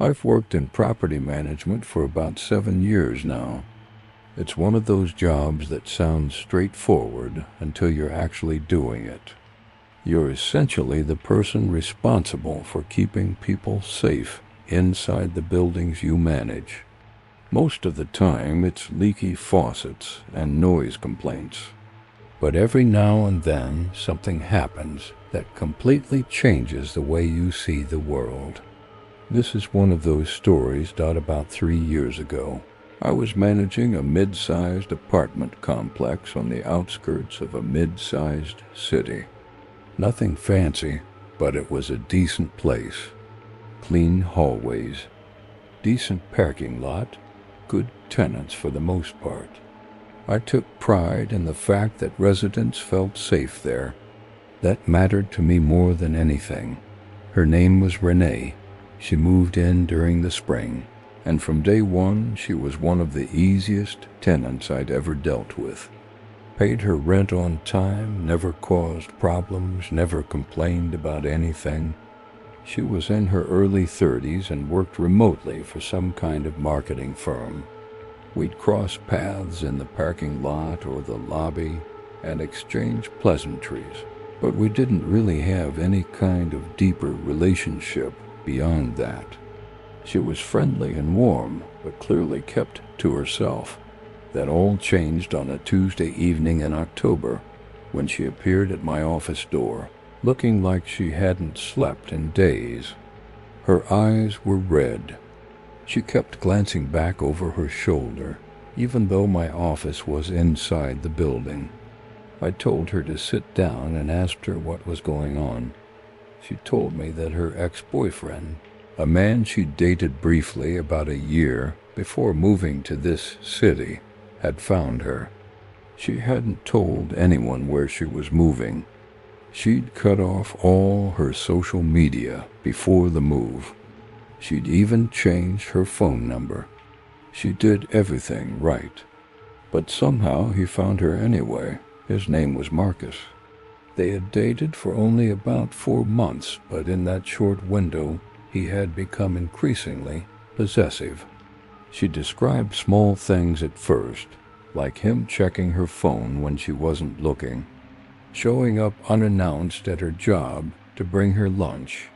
I've worked in property management for about 7 years now. It's one of those jobs that sounds straightforward until you're actually doing it. You're essentially the person responsible for keeping people safe inside the buildings you manage. Most of the time, it's leaky faucets and noise complaints. But every now and then, something happens that completely changes the way you see the world. This is one of those stories done about 3 years ago. I was managing a mid-sized apartment complex on the outskirts of a mid-sized city. Nothing fancy, but it was a decent place. Clean hallways, decent parking lot, good tenants for the most part. I took pride in the fact that residents felt safe there. That mattered to me more than anything. Her name was Renee. She moved in during the spring, and from day one she was one of the easiest tenants I'd ever dealt with. Paid her rent on time, never caused problems, never complained about anything. She was in her early 30s and worked remotely for some kind of marketing firm. We'd cross paths in the parking lot or the lobby and exchange pleasantries, but we didn't really have any kind of deeper relationship beyond that. She was friendly and warm, but clearly kept to herself. That all changed on a Tuesday evening in October when she appeared at my office door, looking like she hadn't slept in days. Her eyes were red. She kept glancing back over her shoulder, even though my office was inside the building. I told her to sit down and asked her what was going on. She told me that her ex-boyfriend, a man she'd dated briefly about a year before moving to this city, had found her. She hadn't told anyone where she was moving. She'd cut off all her social media before the move. She'd even changed her phone number. She did everything right. But somehow he found her anyway. His name was Marcus. They had dated for only about 4 months, but in that short window, he had become increasingly possessive. She described small things at first, like him checking her phone when she wasn't looking, showing up unannounced at her job to bring her lunch,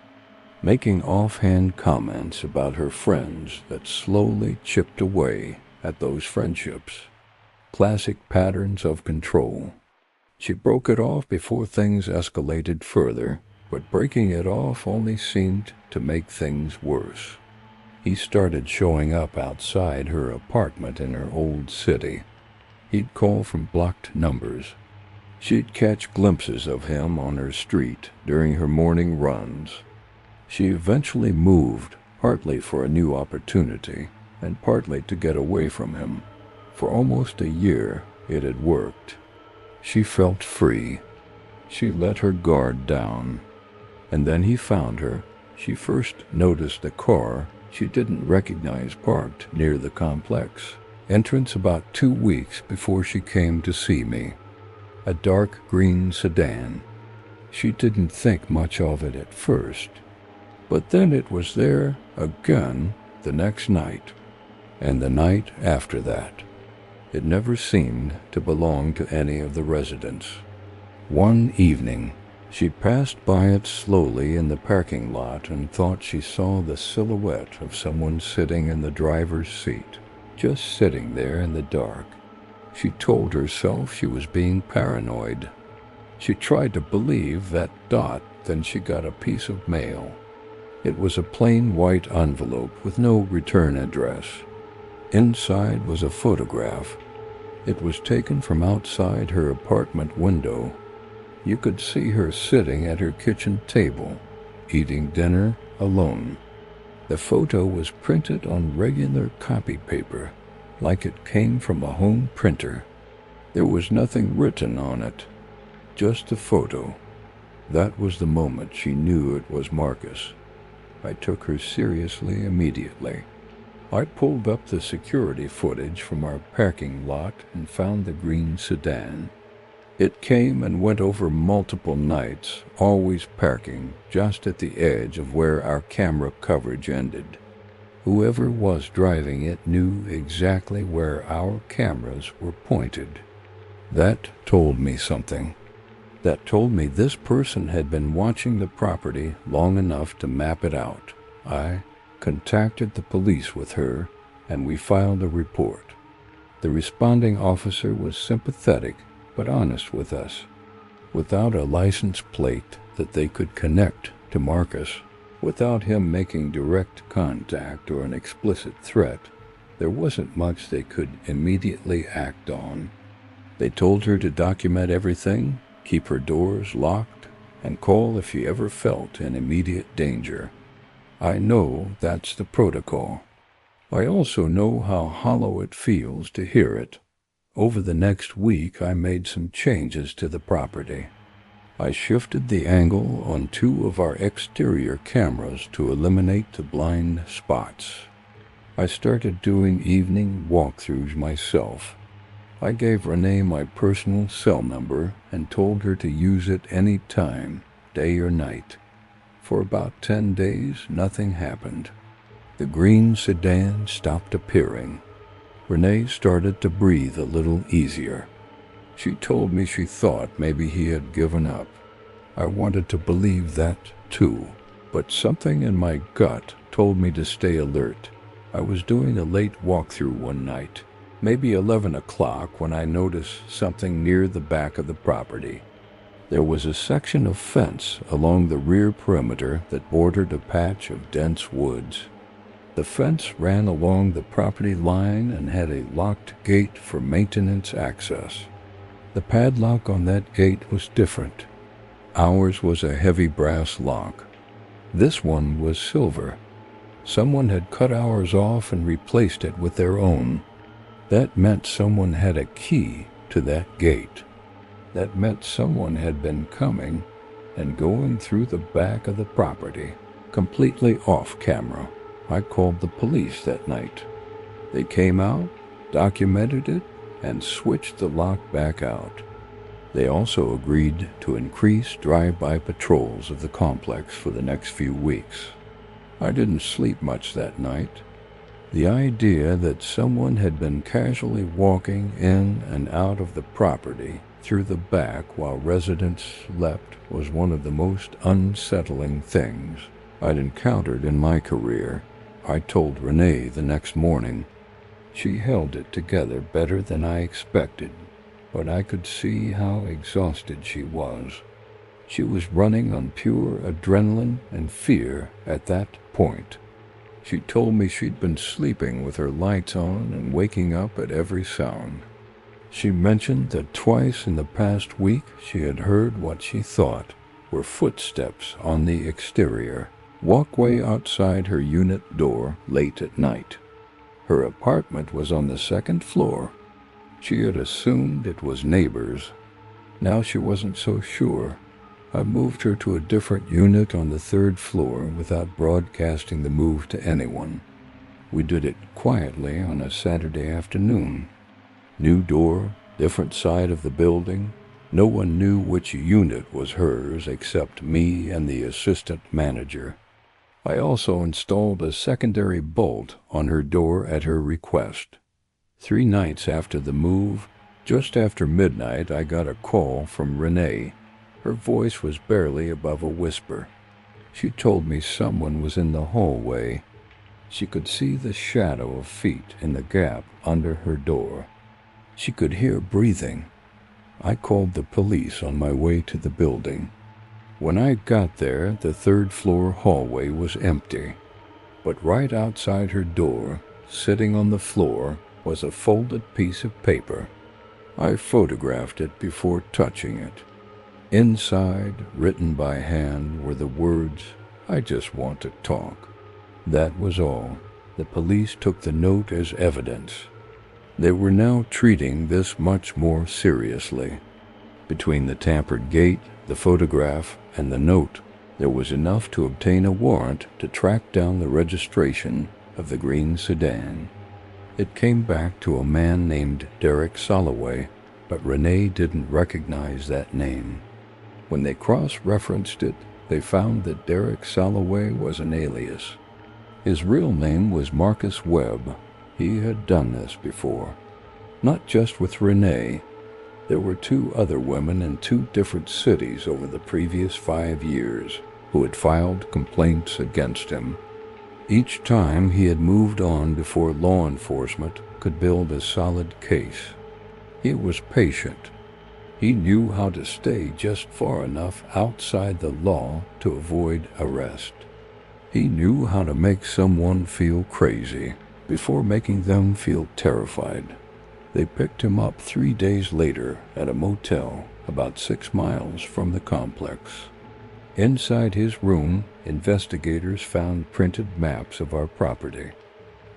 making offhand comments about her friends that slowly chipped away at those friendships. Classic patterns of control. She broke it off before things escalated further, but breaking it off only seemed to make things worse. He started showing up outside her apartment in her old city. He'd call from blocked numbers. She'd catch glimpses of him on her street during her morning runs. She eventually moved, partly for a new opportunity, and partly to get away from him. For almost a year, it had worked. She felt free. She let her guard down. And then he found her. She first noticed a car she didn't recognize parked near the complex. Entrance about 2 weeks before she came to see me. A dark green sedan. She didn't think much of it at first. But then it was there again the next night, and the night after that. It never seemed to belong to any of the residents. One evening, she passed by it slowly in the parking lot and thought she saw the silhouette of someone sitting in the driver's seat, just sitting there in the dark. She told herself she was being paranoid. She tried to believe that dot, then she got a piece of mail. It was a plain white envelope with no return address. Inside was a photograph. It was taken from outside her apartment window. You could see her sitting at her kitchen table, eating dinner alone. The photo was printed on regular copy paper, like it came from a home printer. There was nothing written on it, just a photo. That was the moment she knew it was Marcus. I took her seriously immediately. I pulled up the security footage from our parking lot and found the green sedan. It came and went over multiple nights, always parking just at the edge of where our camera coverage ended. Whoever was driving it knew exactly where our cameras were pointed. That told me something. That told me this person had been watching the property long enough to map it out. I contacted the police with her, and we filed a report. The responding officer was sympathetic but honest with us. Without a license plate that they could connect to Marcus, without him making direct contact or an explicit threat, there wasn't much they could immediately act on. They told her to document everything, keep her doors locked, and call if she ever felt in immediate danger. I know that's the protocol. I also know how hollow it feels to hear it. Over the next week, I made some changes to the property. I shifted the angle on 2 of our exterior cameras to eliminate the blind spots. I started doing evening walkthroughs myself. I gave Renee my personal cell number and told her to use it any time, day or night. For about 10 days, nothing happened. The green sedan stopped appearing. Renee started to breathe a little easier. She told me she thought maybe he had given up. I wanted to believe that too, but something in my gut told me to stay alert. I was doing a late walkthrough one night, maybe 11 o'clock, when I noticed something near the back of the property. There was a section of fence along the rear perimeter that bordered a patch of dense woods. The fence ran along the property line and had a locked gate for maintenance access. The padlock on that gate was different. Ours was a heavy brass lock. This one was silver. Someone had cut ours off and replaced it with their own. That meant someone had a key to that gate. That meant someone had been coming and going through the back of the property, completely off camera. I called the police that night. They came out, documented it, and switched the lock back out. They also agreed to increase drive-by patrols of the complex for the next few weeks. I didn't sleep much that night. The idea that someone had been casually walking in and out of the property through the back while residents slept was one of the most unsettling things I'd encountered in my career. I told Renee the next morning. She held it together better than I expected, but I could see how exhausted she was. She was running on pure adrenaline and fear at that point. She told me she'd been sleeping with her lights on and waking up at every sound. She mentioned that twice in the past week she had heard what she thought were footsteps on the exterior walkway outside her unit door late at night. Her apartment was on the 2nd floor. She had assumed it was neighbors. Now she wasn't so sure. I moved her to a different unit on the 3rd floor without broadcasting the move to anyone. We did it quietly on a Saturday afternoon. New door, different side of the building. No one knew which unit was hers except me and the assistant manager. I also installed a secondary bolt on her door at her request. 3 nights after the move, just after midnight, I got a call from Renee. Her voice was barely above a whisper. She told me someone was in the hallway. She could see the shadow of feet in the gap under her door. She could hear breathing. I called the police on my way to the building. When I got there, the 3rd floor hallway was empty. But right outside her door, sitting on the floor, was a folded piece of paper. I photographed it before touching it. Inside, written by hand, were the words, "I just want to talk." That was all. The police took the note as evidence. They were now treating this much more seriously. Between the tampered gate, the photograph, and the note, there was enough to obtain a warrant to track down the registration of the green sedan. It came back to a man named Derek Soloway, but Renee didn't recognize that name. When they cross-referenced it, they found that Derek Soloway was an alias. His real name was Marcus Webb. He had done this before. Not just with Renee. There were 2 other women in 2 different cities over the previous 5 years who had filed complaints against him. Each time he had moved on before law enforcement could build a solid case. He was patient. He knew how to stay just far enough outside the law to avoid arrest. He knew how to make someone feel crazy before making them feel terrified. They picked him up 3 days later at a motel about 6 miles from the complex. Inside his room, investigators found printed maps of our property.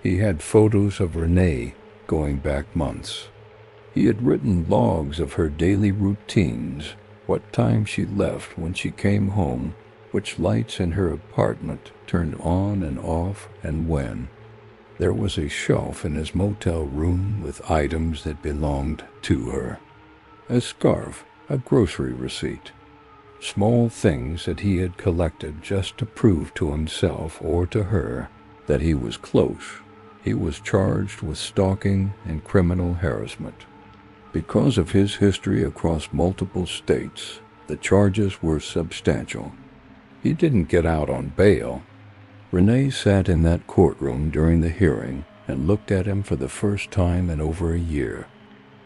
He had photos of Renee going back months. He had written logs of her daily routines, what time she left when she came home, which lights in her apartment turned on and off, and when. There was a shelf in his motel room with items that belonged to her. A scarf, a grocery receipt. Small things that he had collected just to prove to himself or to her that he was close. He was charged with stalking and criminal harassment. Because of his history across multiple states, the charges were substantial. He didn't get out on bail. Renee sat in that courtroom during the hearing and looked at him for the first time in over a year.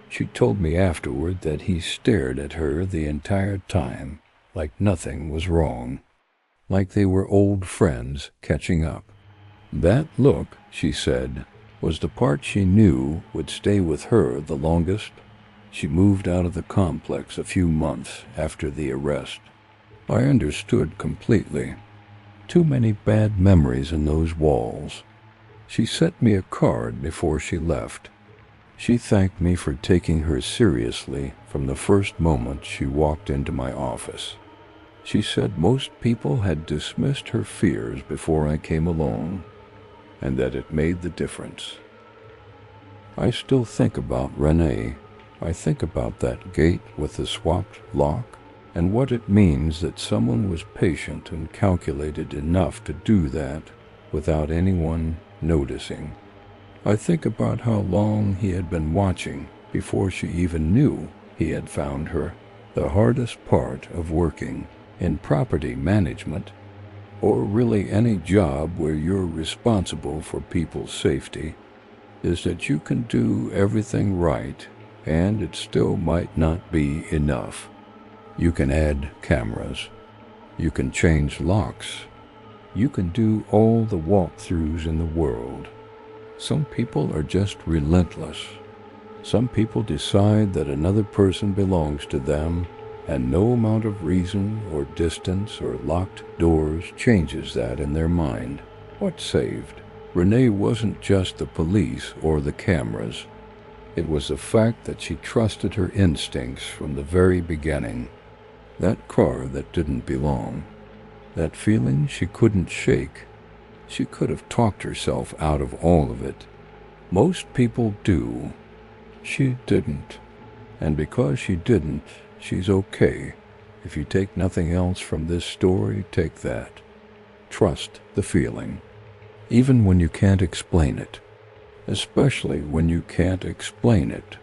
She told me afterward that he stared at her the entire time, like nothing was wrong, like they were old friends catching up. That look, she said, was the part she knew would stay with her the longest. She moved out of the complex a few months after the arrest. I understood completely. Too many bad memories in those walls. She sent me a card before she left. She thanked me for taking her seriously from the first moment she walked into my office. She said most people had dismissed her fears before I came along, and that it made the difference. I still think about Renee. I think about that gate with the swapped lock, and what it means that someone was patient and calculated enough to do that without anyone noticing. I think about how long he had been watching before she even knew he had found her. The hardest part of working in property management, or really any job where you're responsible for people's safety, is that you can do everything right and it still might not be enough. You can add cameras. You can change locks. You can do all the walkthroughs in the world. Some people are just relentless. Some people decide that another person belongs to them, and no amount of reason or distance or locked doors changes that in their mind. What saved? Renee wasn't just the police or the cameras. It was the fact that she trusted her instincts from the very beginning. That car that didn't belong. That feeling she couldn't shake. She could have talked herself out of all of it. Most people do. She didn't. And because she didn't, she's okay. If you take nothing else from this story, take that. Trust the feeling. Even when you can't explain it. Especially when you can't explain it.